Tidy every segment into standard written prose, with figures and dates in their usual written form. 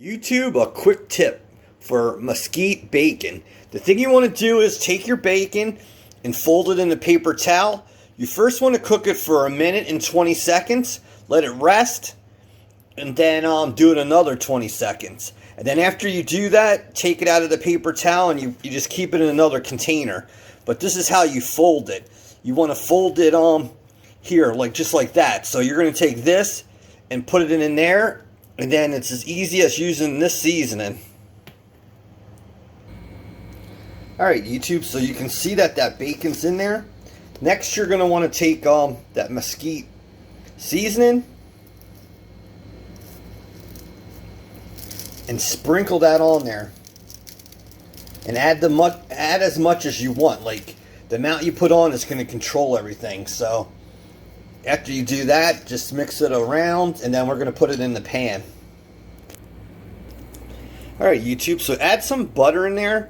YouTube, a quick tip for mesquite bacon. The thing you want to do is take your bacon and fold it in a paper towel. You first want to cook it for 1 minute and 20 seconds. Let it rest. And then do it another 20 seconds. And then after you do that, take it out of the paper towel and you just keep it in another container. But this is how you fold it. You want to fold it here, just like that. So you're going to take this and put it in there. And then it's as easy as using this seasoning. Alright YouTube, so you can see that bacon's in there. Next you're going to want to take that mesquite seasoning and sprinkle that on there. And add as much as you want. Like the amount you put on is going to control everything. So after you do that, just mix it around and then we're going to put it in the pan. Alright YouTube, so add some butter in there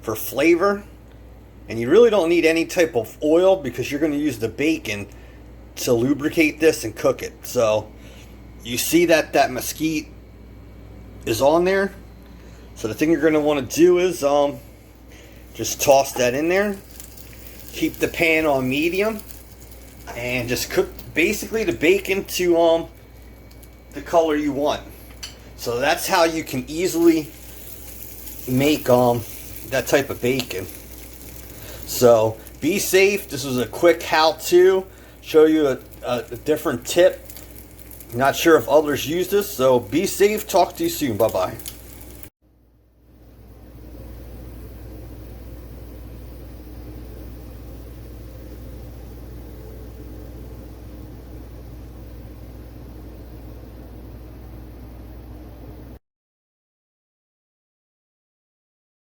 for flavor. And you really don't need any type of oil because you're going to use the bacon to lubricate this and cook it. So you see that mesquite is on there. So the thing you're going to want to do is just toss that in there. Keep the pan on medium. And just cook basically the bacon to the color you want. So that's how you can easily make that type of bacon. So be safe. This was a quick how-to. Show you a different tip. Not sure if others use this. So be safe. Talk to you soon. Bye-bye.